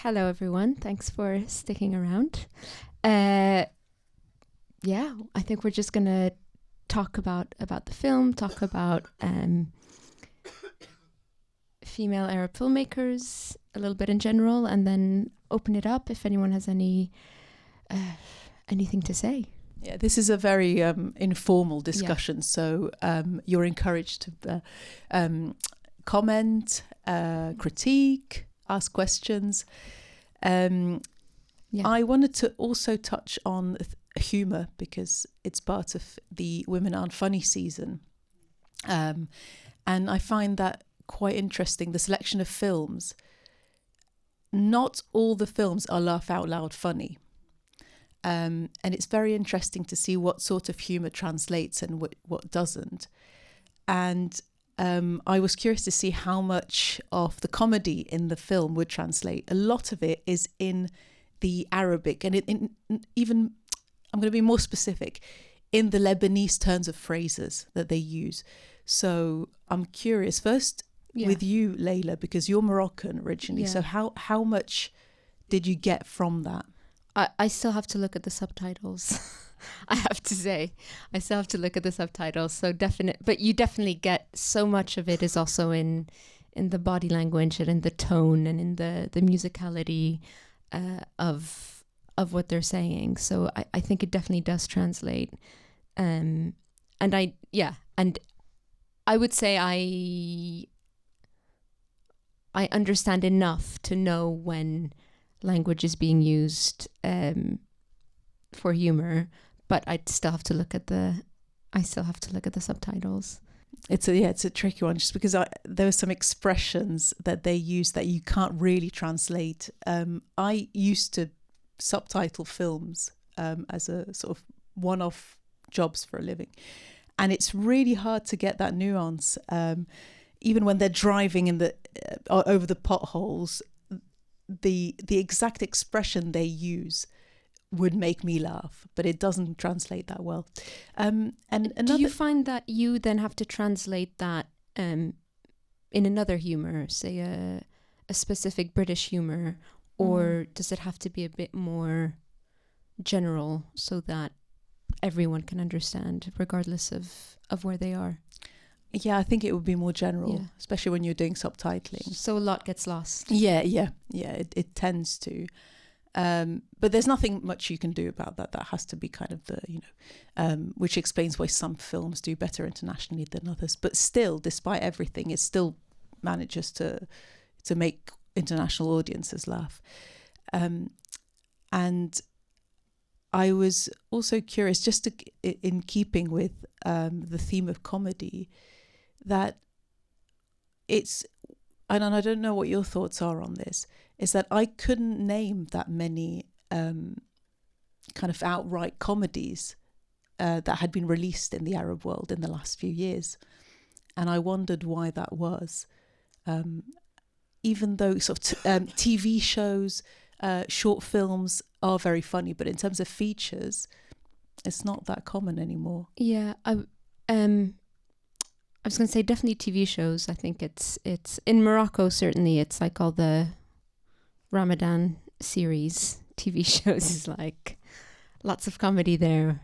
Hello, everyone. Thanks for sticking around. Yeah, I think we're just going to talk about the film, talk about female Arab filmmakers a little bit in general, and then open it up if anyone has anything to say. Yeah, this is a very informal discussion, so you're encouraged to comment, critique, ask questions. I wanted to also touch on humour because it's part of the Women Aren't Funny season. And I find that quite interesting, the selection of films. Not all the films are laugh out loud funny. And it's very interesting to see what sort of humour translates and what doesn't. And I was curious to see how much of the comedy in the film would translate. A lot of it is in the Arabic, and even, I'm going to be more specific, in the Lebanese turns of phrases that they use. So I'm curious, first with you, Laila, because you're Moroccan originally. So how much did you get from that? I still have to look at the subtitles. I have to say, I still have to look at the subtitles. So but you definitely get so much of it is also in the body language and in the tone and in the musicality of what they're saying. So I think it definitely does translate. And I would say I understand enough to know when language is being used for humor, but I'd still have to look at the subtitles. It's a tricky one, just because there are some expressions that they use that you can't really translate. I used to subtitle films as a sort of one-off jobs for a living, and it's really hard to get that nuance. Even when they're driving in over the potholes, the exact expression they use would make me laugh, but it doesn't translate that well. And do you find that you then have to translate that in another humor, say a specific British humor, or does it have to be a bit more general so that everyone can understand regardless of where they are? Yeah, I think it would be more general, especially when you're doing subtitling. So a lot gets lost. Yeah, it tends to. But there's nothing much you can do about that. That has to be kind of which explains why some films do better internationally than others. But still, despite everything, it still manages to make international audiences laugh. And I was also curious, just in keeping with the theme of comedy, that it's, and I don't know what your thoughts are on this, is that I couldn't name that many kind of outright comedies that had been released in the Arab world in the last few years. And I wondered why that was. Even though sort of TV shows, short films are very funny, but in terms of features, it's not that common anymore. Yeah, I was going to say definitely TV shows. I think it's in Morocco, certainly it's like all the Ramadan series TV shows is like lots of comedy there,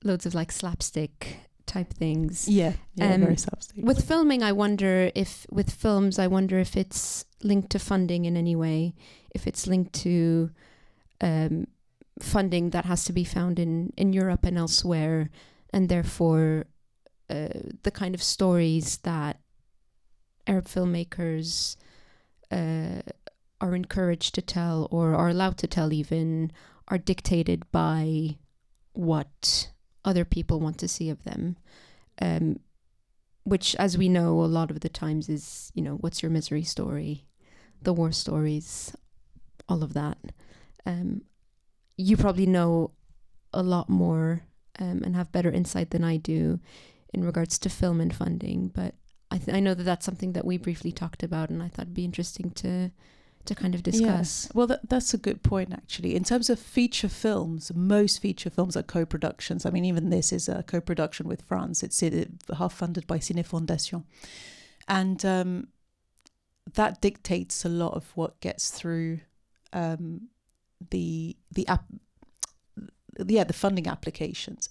loads of like slapstick type things. Yeah, very slapstick. With filming, I wonder if it's linked to funding in any way, if it's linked to funding that has to be found in Europe and elsewhere, and therefore the kind of stories that Arab filmmakers are encouraged to tell or are allowed to tell even are dictated by what other people want to see of them, which, as we know, a lot of the times is, what's your misery story, the war stories, all of that. You probably know a lot more and have better insight than I do in regards to film and funding, but I know that that's something that we briefly talked about, and I thought it'd be interesting to kind of discuss. Yeah. Well, that's a good point, actually. In terms of feature films, most feature films are co-productions. I mean, even this is a co-production with France. It's half funded by Ciné Fondation. And that dictates a lot of what gets through the funding applications.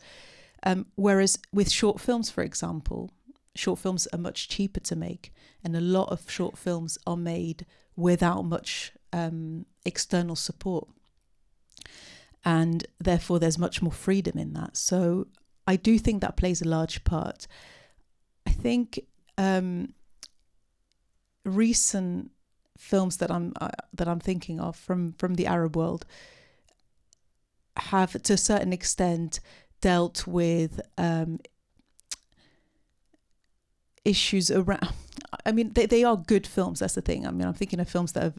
Whereas with short films, for example, short films are much cheaper to make, and a lot of short films are made without much external support, and therefore there's much more freedom in that. So I do think that plays a large part. I think recent films that I'm thinking of from the Arab world have, to a certain extent, dealt with issues around. I mean, they are good films. That's the thing. I mean, I'm thinking of films that are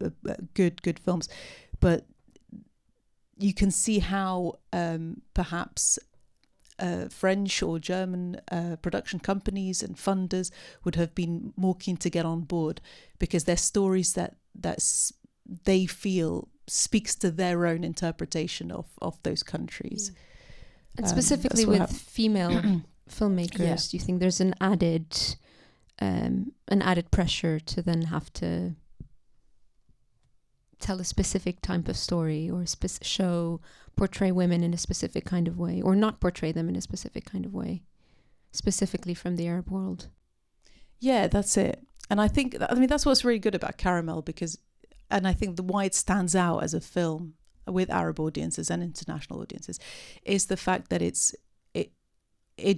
good films, but you can see how perhaps French or German production companies and funders would have been more keen to get on board, because they're stories that they feel speaks to their own interpretation of those countries. Yeah. And specifically with female filmmakers, do you think there's an added pressure to then have to tell a specific type of story, or portray women in a specific kind of way, or not portray them in a specific kind of way, specifically from the Arab world? Yeah, that's it. And I think, that's what's really good about Caramel, and I think why it stands out as a film with Arab audiences and international audiences is the fact that it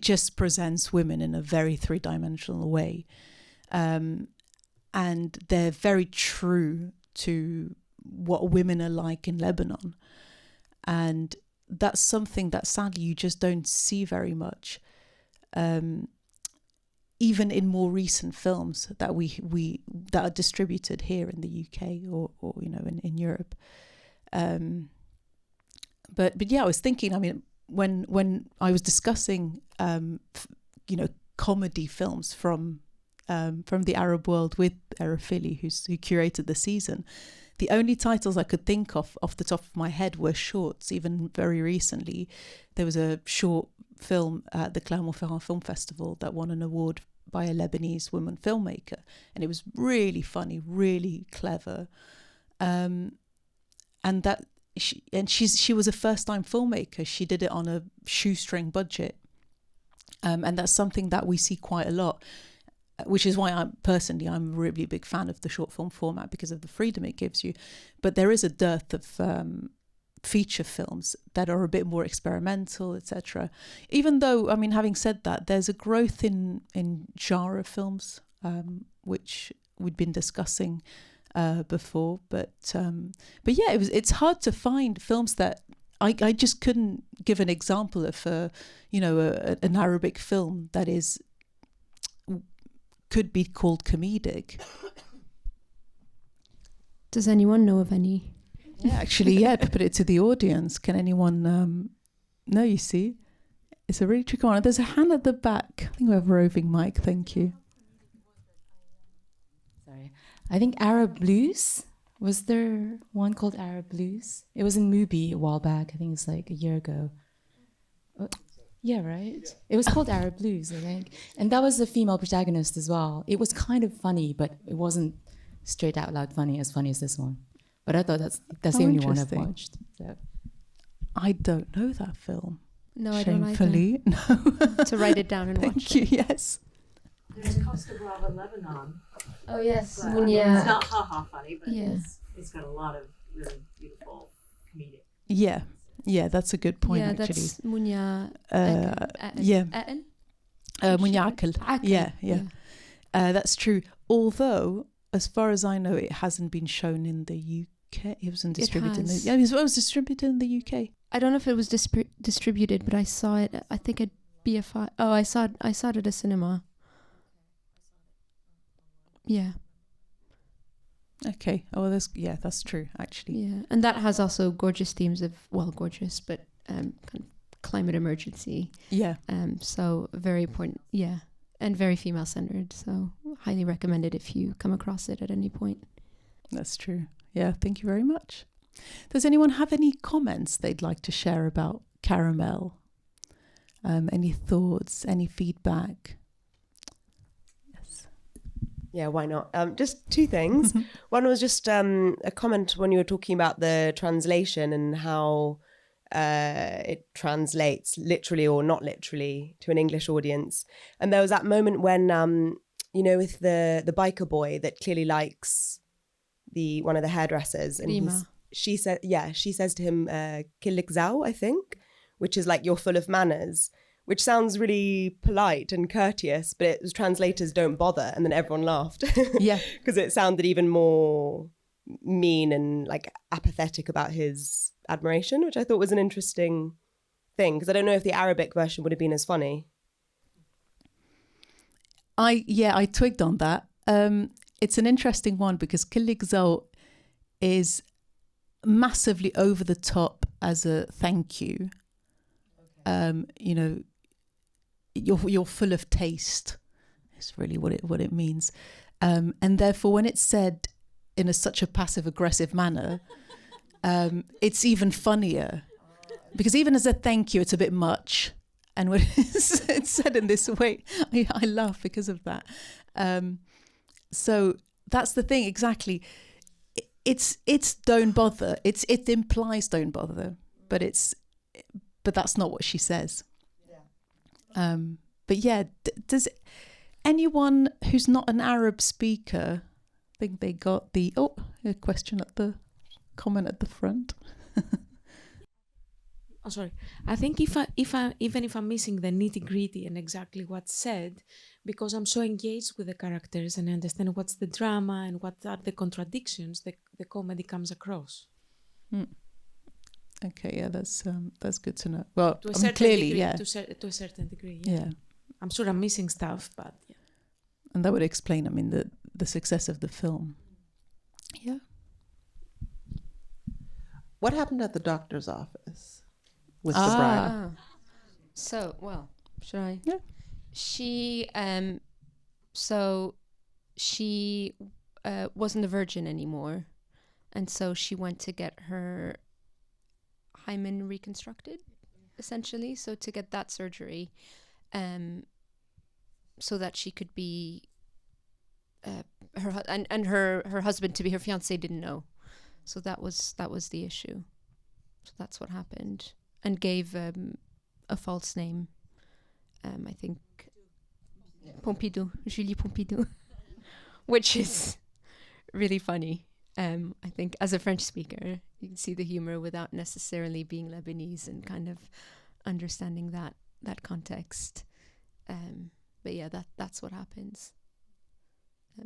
just presents women in a very three-dimensional way, and they're very true to what women are like in Lebanon, and that's something that sadly you just don't see very much, even in more recent films that that are distributed here in the UK or in Europe. But yeah, I was thinking, when I was discussing comedy films from the Arab world with Arafili, who curated the season, the only titles I could think of off the top of my head were shorts. Even very recently, there was a short film at the Clermont-Ferrand Film Festival that won an award by a Lebanese woman filmmaker, and it was really funny, really clever, and she was a first-time filmmaker. She did it on a shoestring budget, and that's something that we see quite a lot, which is why I'm a really big fan of the short film format, because of the freedom it gives you. But there is a dearth of feature films that are a bit more experimental, etc. Even though, having said that, there's a growth in genre films, which we'd been discussing before. But yeah, it's hard to find films that I just couldn't give an example of an Arabic film that could be called comedic. Does anyone know of any? Yeah, actually, to put it to the audience. Can anyone no, you see? It's a really tricky one. There's a hand at the back. I think we have a roving mic. Thank you. Sorry. I think Arab Blues. Was there one called Arab Blues? It was in Mubi a while back. I think it's like a year ago. Yeah, right? Yeah. It was called Arab Blues, I think. And that was a female protagonist as well. It was kind of funny, but it wasn't straight out loud funny as this one. But I thought that's the only one I've watched. So. I don't know that film. No, I don't either. No. To write it down and watch it. Thank you, yes. There's Costa Brava, Lebanon. Oh, yes. Yeah. It's not ha-ha funny, but yeah. It's got a lot of really beautiful comedic. Yeah. Yeah, that's a good point, actually. That's Munya... Munya Akel. Yeah. That's true. Although, as far as I know, it hasn't been shown in the UK. It wasn't distributed in the... Yeah, it was distributed in the UK. I don't know if it was distributed, but I saw it, I think at BFI. Oh, I saw it at a cinema. Yeah. Okay. Oh, that's true, actually. Yeah, and that has also gorgeous themes of, gorgeous, but kind of climate emergency. Yeah. So very important. Yeah, and very female centered. So highly recommended if you come across it at any point. That's true. Yeah. Thank you very much. Does anyone have any comments they'd like to share about Caramel? Any thoughts? Any feedback? Yes. Yeah, why not? Just two things. One was just a comment when you were talking about the translation and how it translates literally or not literally to an English audience. And there was that moment when, with the biker boy that clearly likes one of the hairdressers, and she says to him, "Killik Zau," I think, which is like, "You're full of manners," which sounds really polite and courteous, but it was translators "don't bother," and then everyone laughed. Yeah, because it sounded even more mean and like apathetic about his admiration, which I thought was an interesting thing, because I don't know if the Arabic version would have been as funny. I twigged on that. It's an interesting one because Killik Zau is massively over the top as a thank you. You're full of taste. It's really what it means, and therefore when it's said in such a passive aggressive manner, it's even funnier, because even as a thank you, it's a bit much. And when it's said in this way, I laugh because of that. So that's the thing, exactly. It's don't bother. It implies don't bother, but that's not what she says. Yeah. But yeah, does anyone who's not an Arab speaker think they got a question at the comment at the front? Oh, sorry. I think even if I'm missing the nitty-gritty and exactly what's said, because I'm so engaged with the characters and I understand what's the drama and what are the contradictions, the comedy comes across. Okay, yeah, that's good to know. Well, to a certain clearly, degree, yeah. To a certain degree, Yeah. I'm sure I'm missing stuff, but yeah. And that would explain, the success of the film. Yeah. What happened at the doctor's office with the bride? So, well, should I? Yeah. She, she wasn't a virgin anymore, and so she went to get her hymen reconstructed, essentially. So to get that surgery, so that she could be her husband, to be her fiancé, didn't know. So that was the issue. So that's what happened, and gave a false name. I think Pompidou, Julie Pompidou, which is really funny. I think as a French speaker, you can see the humor without necessarily being Lebanese and kind of understanding that context. But yeah, that's what happens.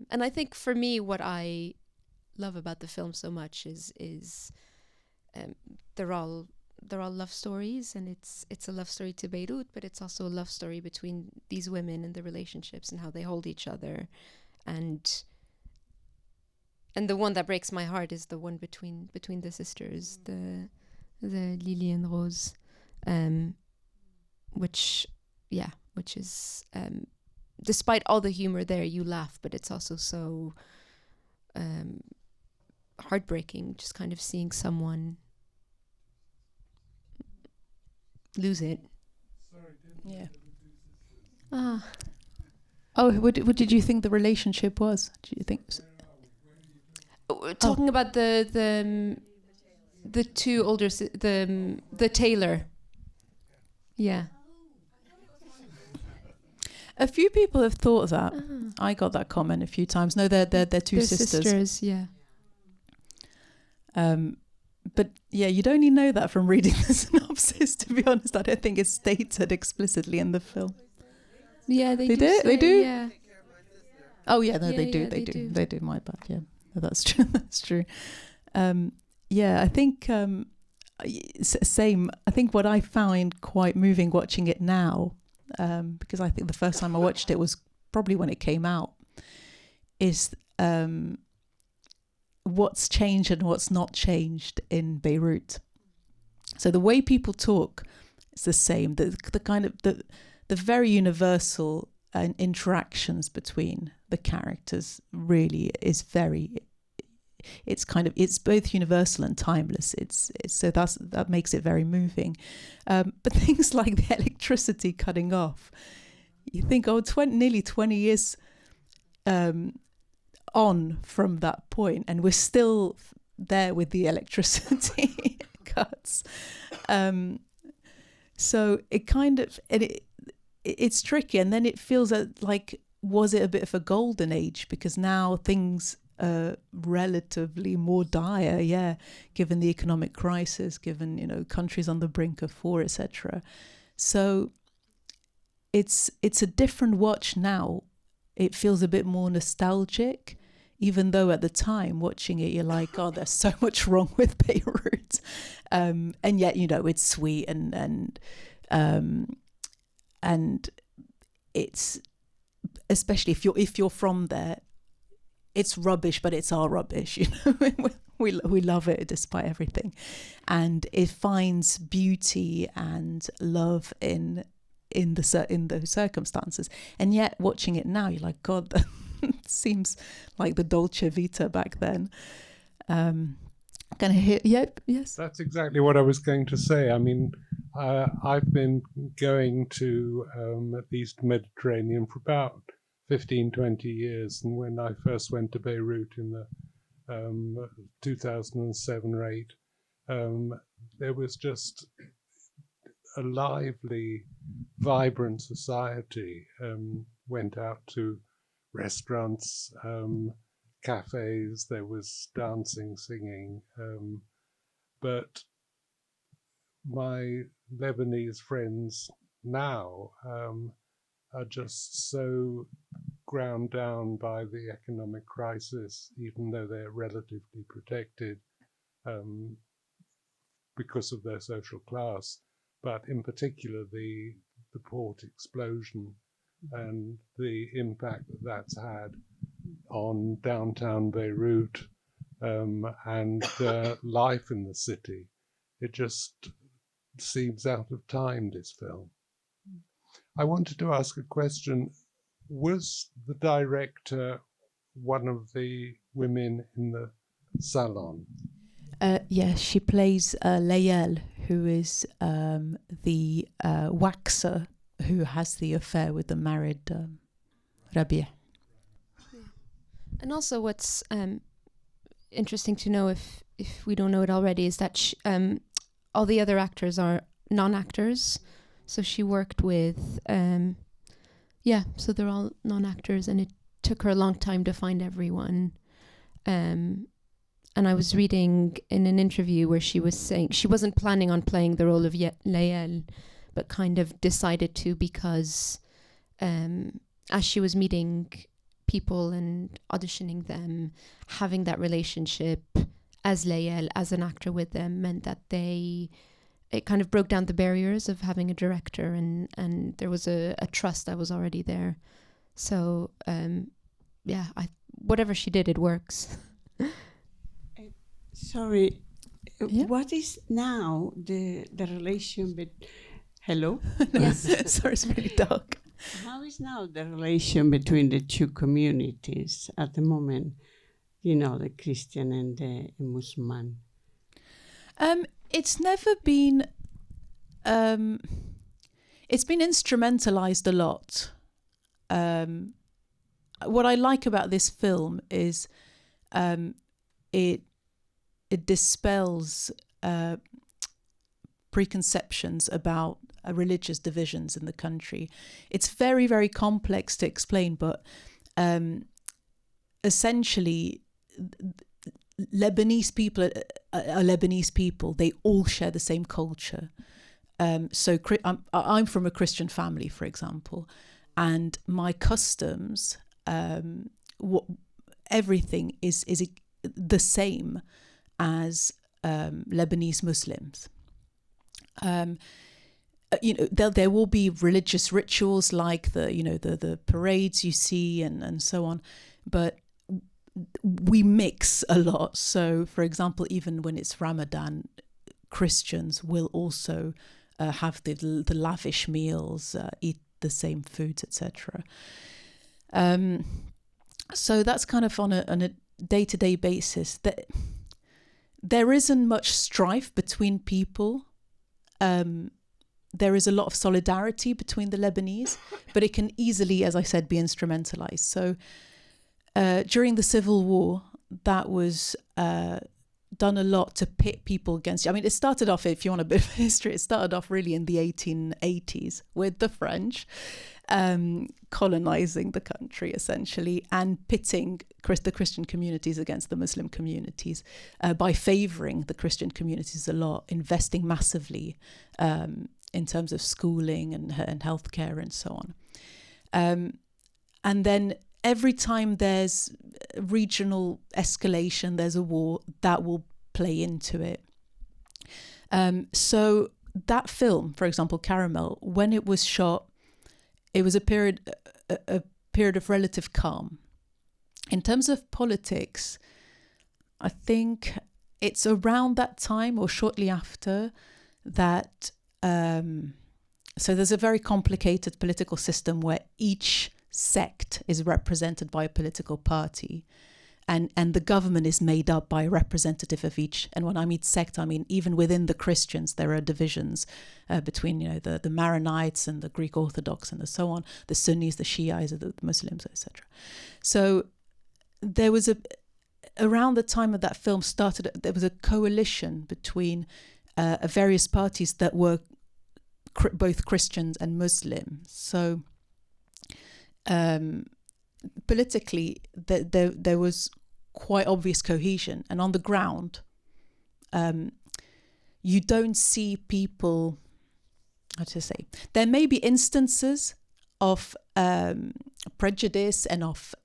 And I think for me, what I love about the film so much is they're all love stories, and it's a love story to Beirut, but it's also a love story between these women and the relationships and how they hold each other, and the one that breaks my heart is the one between the sisters, the Lily and Rose, which is despite all the humor there, you laugh, but it's also so heartbreaking, just kind of seeing someone lose it. Yeah. What did you think the relationship was? Do you think? Talking about the two older the tailor. Yeah. A few people have thought that. I got that comment a few times. No, they're two sisters. Yeah. But yeah, you'd only know that from reading the synopsis, to be honest. I don't think it's stated explicitly in the film. Yeah, they do. They do? Yeah. Oh yeah, no, Yeah, they do. yeah, They they do. do. They do. My bad. Yeah, no, that's true. That's true. Yeah, I think same. I think what I find quite moving watching it now, because I think the first time I watched it was probably when it came out, is what's changed and what's not changed in Beirut. So the way people talk is the same. The kind of the very universal interactions between the characters really is very. It's both universal and timeless. It's so that makes it very moving. But things like the electricity cutting off, you think, nearly 20 years on from that point, and we're still there with the electricity cuts. So it kind of, it's tricky, and then it feels like, was it a bit of a golden age? Because now things are relatively more dire, given the economic crisis, given, you know, countries on the brink of war, etc. So it's a different watch now. It feels a bit more nostalgic, even though at the time watching it, you're like, oh, there's so much wrong with Beirut. And yet, you know, it's sweet and it's, especially if you're from there, it's rubbish, but it's our rubbish, you know. we love it despite everything, and it finds beauty and love in those circumstances. And yet, watching it now, you're like, God, that seems like the Dolce Vita back then. Can I hear? Yep. Yes. That's exactly what I was going to say. I mean, I've been going to at least Mediterranean for about 15, 20 years. And when I first went to Beirut in the 2007 or 8, there was just a lively, vibrant society. Went out to restaurants, cafes, there was dancing, singing. But my Lebanese friends now are just so ground down by the economic crisis, even though they're relatively protected because of their social class, but in particular the port explosion and the impact that's had on downtown Beirut and life in the city. It just seems out of time, this film. I wanted to ask a question. Was the director one of the women in the salon? Yes, she plays Laila, who is the waxer who has the affair with the married Rabia. And also what's interesting to know, if we don't know it already, is that all the other actors are non-actors. So she worked with, so they're all non-actors, and it took her a long time to find everyone. And I was reading in an interview where she was saying she wasn't planning on playing the role of Laila, but kind of decided to because as she was meeting people and auditioning them, having that relationship as Laila, as an actor with them, meant that it kind of broke down the barriers of having a director, and there was a trust that was already there. So whatever she did, it works. Sorry, what is now the relation hello? Yes. Sorry, it's really dark. How is now the relation between the two communities at the moment? You know, the Christian and the Muslim. It's never been. It's been instrumentalized a lot. What I like about this film is it dispels preconceptions about religious divisions in the country. It's very, very complex to explain, but essentially, Lebanese people are Lebanese people. They all share the same culture. So I'm from a Christian family, for example, and my customs, everything is the same as Lebanese Muslims. There will be religious rituals like the parades you see and so on, but we mix a lot. So, for example, even when it's Ramadan, Christians will also have the lavish meals, eat the same foods, etc. So that's kind of on a day-to-day basis. That there isn't much strife between people. There is a lot of solidarity between the Lebanese, but it can easily, as I said, be instrumentalized. So during the Civil War, that was done a lot to pit people against. I mean, it started off, if you want a bit of history, it started off really in the 1880s with the French colonizing the country essentially and pitting the Christian communities against the Muslim communities by favoring the Christian communities a lot, investing massively in terms of schooling and healthcare and so on. And then every time there's regional escalation, there's a war, that will play into it. So that film, for example, Caramel, when it was shot, it was a period of relative calm. In terms of politics, I think it's around that time or shortly after that. So there's a very complicated political system where each sect is represented by a political party, and the government is made up by a representative of each. And when I mean sect, I mean even within the Christians there are divisions between, you know, the Maronites and the Greek Orthodox and so on, the Sunnis, the Shiites, the Muslims, etc. So there was around the time of that film started, there was a coalition between various parties that were both Christians and Muslim. So politically, there was quite obvious cohesion, and on the ground, you don't see people. How to say? There may be instances of prejudice and of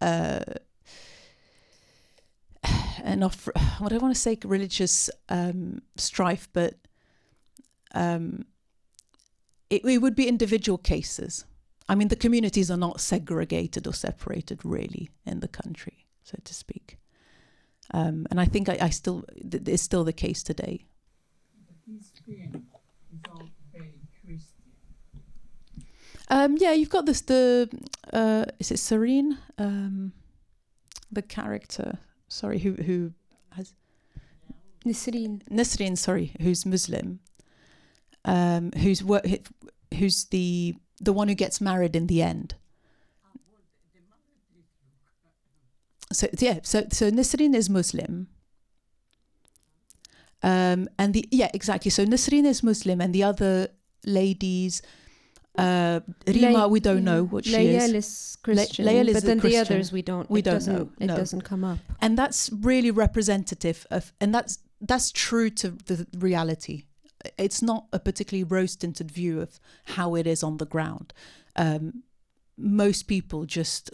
what I want to say, religious strife, but it would be individual cases. I mean, the communities are not segregated or separated really in the country, so to speak. And I think it's still the case today. But this film is all very Christian. Yeah, you've got this, is it Serene? The character, sorry, who has... Nisreen, sorry, who's Muslim, who's the one who gets married in the end. So yeah, so Nisreen is Muslim, and exactly. So Nisreen is Muslim, and the other ladies, Rima, we don't know what she is. Laila is Christian, Laila is but then Christian. the others we don't. We don't know. It doesn't come up, and that's really representative of, and that's true to the reality. It's not a particularly rose-tinted view of how it is on the ground. Most people just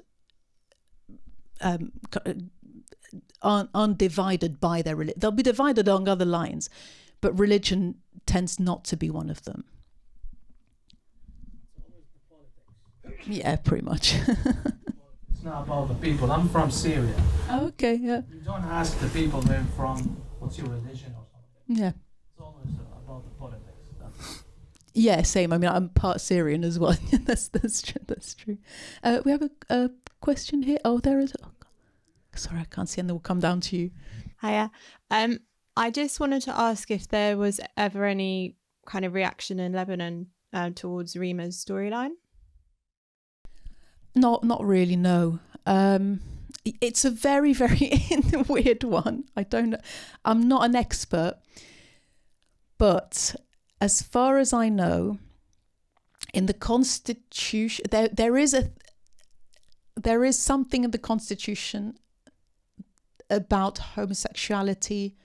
aren't divided by their religion. They'll be divided along other lines, but religion tends not to be one of them. Yeah, pretty much. It's not about the people. I'm from Syria. Okay, yeah. You don't ask the people where you're from, what's your religion or something. Yeah. It's always about the politics. Yeah, same. I mean, I'm part Syrian as well. that's true. That's true. We have a question here. Oh, there is. Oh, sorry, I can't see, and then we'll come down to you. Hiya. I just wanted to ask if there was ever any kind of reaction in Lebanon towards Rima's storyline. Not really. No. It's a very, very weird one. I don't know. I'm not an expert, but as far as I know, in the Constitution, there is something in the Constitution about homosexuality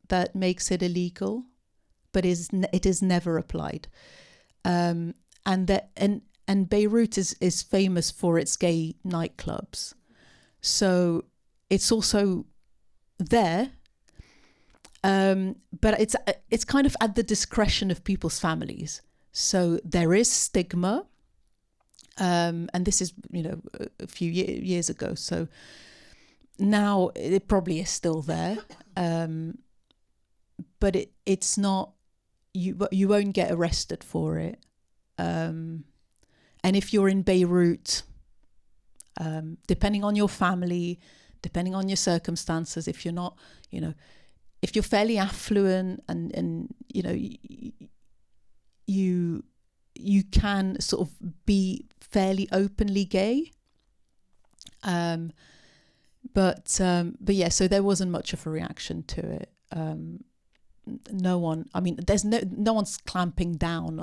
that makes it illegal, but it is never applied. And Beirut is famous for its gay nightclubs, so it's also there. But it's kind of at the discretion of people's families. So there is stigma, and this is, a few years ago. So now it probably is still there, but it's not. You won't get arrested for it, and if you're in Beirut, depending on your family, depending on your circumstances, if you're not, if you're fairly affluent and you can sort of be fairly openly gay, But yeah, so there wasn't much of a reaction to it. No one. I mean, there's no one's clamping down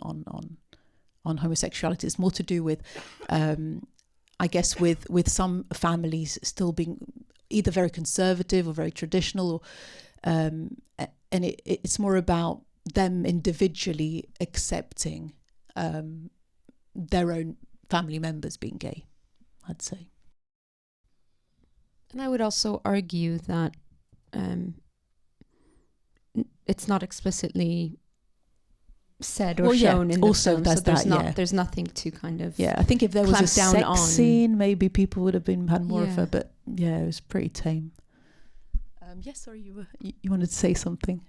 on homosexuality. It's more to do with, I guess, with some families still being either very conservative or very traditional, or and it's more about them individually accepting their own family members being gay, I'd say. And I would also argue that it's not explicitly said or shown in the film, so there's nothing to kind of I think if there was a sex scene, maybe people would have had more of a, but yeah, it was pretty tame. Yes, sorry, you wanted to say something.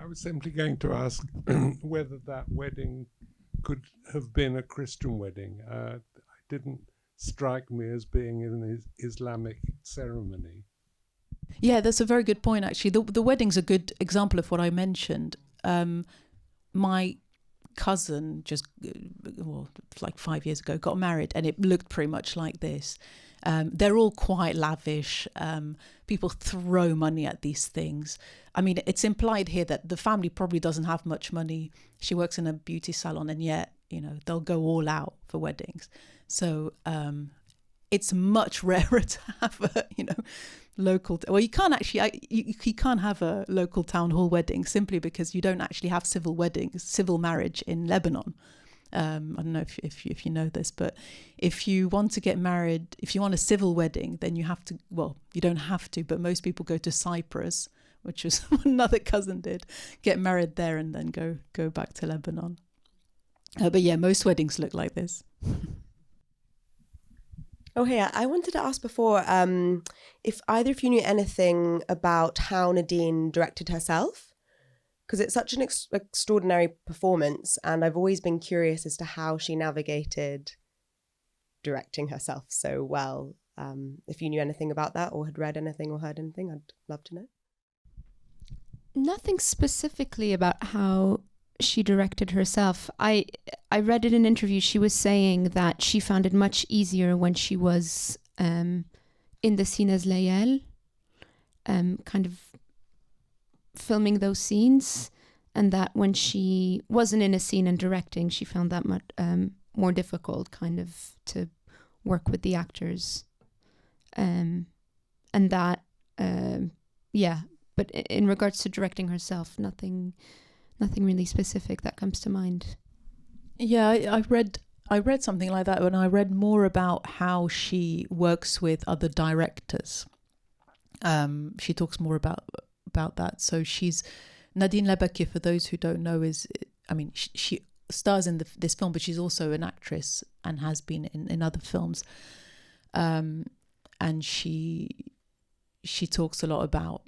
I was simply going to ask whether that wedding could have been a Christian wedding. It didn't strike me as being an Islamic ceremony. Yeah, that's a very good point, actually. The wedding's a good example of what I mentioned. My cousin like 5 years ago got married, and it looked pretty much like this. They're all quite lavish. People throw money at these things. I mean, it's implied here that the family probably doesn't have much money. She works in a beauty salon, and yet, they'll go all out for weddings. So it's much rarer to have a, local. Well, you can't actually. You can't have a local town hall wedding simply because you don't actually have civil marriage in Lebanon. I don't know if you know this, but if you want to get married, if you want a civil wedding, then you have to. Well, you don't have to, but most people go to Cyprus, which was what another cousin did, get married there, and then go back to Lebanon. But yeah, most weddings look like this. Oh, hey, I wanted to ask before if either of you knew anything about how Nadine directed herself, because it's such an extraordinary performance, and I've always been curious as to how she navigated directing herself so well. If you knew anything about that, or had read anything or heard anything, I'd love to know. Nothing specifically about how she directed herself. I read in an interview she was saying that she found it much easier when she was in the scene as Laila, kind of filming those scenes, and that when she wasn't in a scene and directing, she found that much more difficult kind of to work with the actors, and that but in regards to directing herself, nothing really specific that comes to mind. Yeah, I read something like that, and I read more about how she works with other directors. She talks more about that. So she's Nadine Lebaki, for those who don't know, she stars in this film, but she's also an actress and has been in other films. And she talks a lot about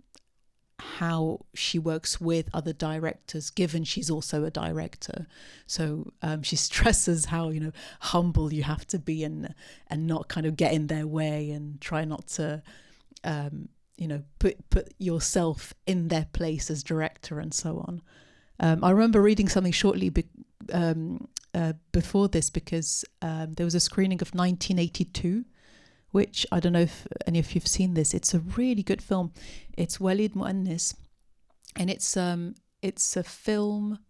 how she works with other directors, given she's also a director. So she stresses how humble you have to be and not kind of get in their way, and try not to put yourself in their place as director and so on. I remember reading something shortly before this, because there was a screening of 1982, which I don't know if any of you've seen this. It's a really good film. It's Walid Mu'annis, and it's a film.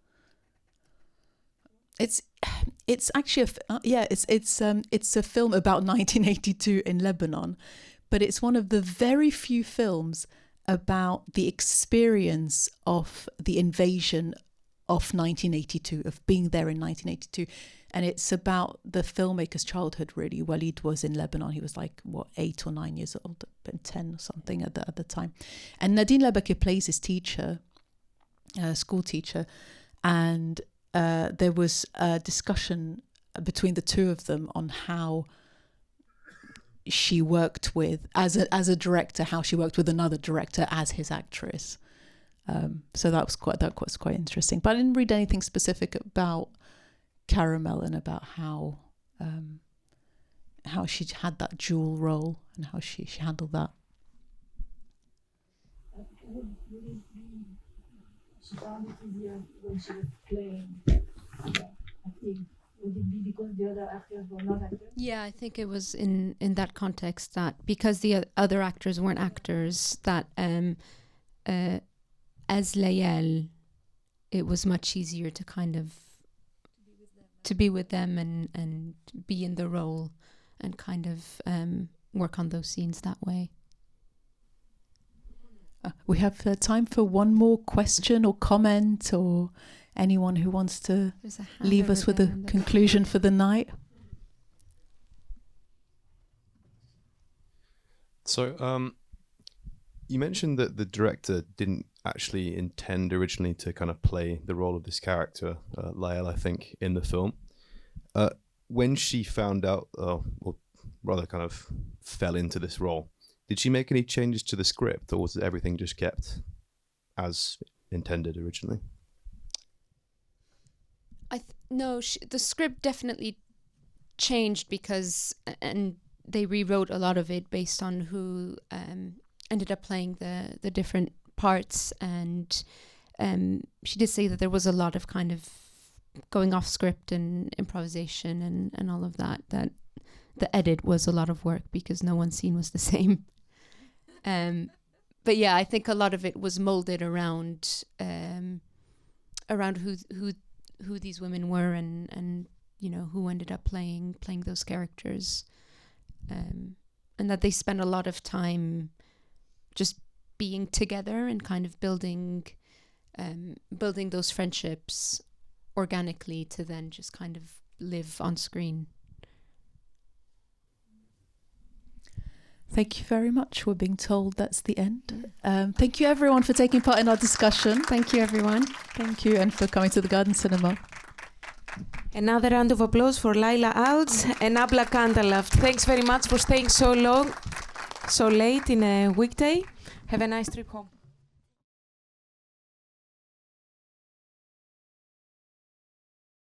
It's actually it's a film about 1982 in Lebanon, but it's one of the very few films about the experience of the invasion of 1982, of being there in 1982. And it's about the filmmaker's childhood, really. Walid was in Lebanon. He was 8 or 9 years old, 10 or something at the time. And Nadine Lebaki plays his teacher, school teacher. And there was a discussion between the two of them on how she worked with, as a director, how she worked with another director as his actress. So that was quite interesting. But I didn't read anything specific about Caramel and about how she had that dual role and how she handled that. She found it easier when she was playing, I think, Would it be because the other actors were not actors? Yeah, I think it was in that context that because the other actors weren't actors, that as Lael, it was much easier to kind of to be with them and be in the role and kind of work on those scenes that way. We have time for one more question or comment, or anyone who wants to leave us with a conclusion for the night. So, you mentioned that the director didn't actually intend originally to kind of play the role of this character, Lael, I think, in the film. When she found out, or rather kind of fell into this role, did she make any changes to the script, or was everything just kept as intended originally? No, the script definitely changed because, and they rewrote a lot of it based on who ended up playing the different parts, and she did say that there was a lot of kind of going off script and improvisation and all of that, that the edit was a lot of work because no one scene was the same. But yeah, I think a lot of it was molded around who these women were and you know who ended up playing those characters, and that they spent a lot of time just being together and kind of building those friendships organically to then just kind of live on screen. Thank you very much. We're being told that's the end. Thank you everyone for taking part in our discussion. Thank you everyone. Thank you, and for coming to the Garden Cinema. Another round of applause for Laila Alj and Abla Kandalaft. Thanks very much for staying so long, so late in a weekday. Have a nice trip home.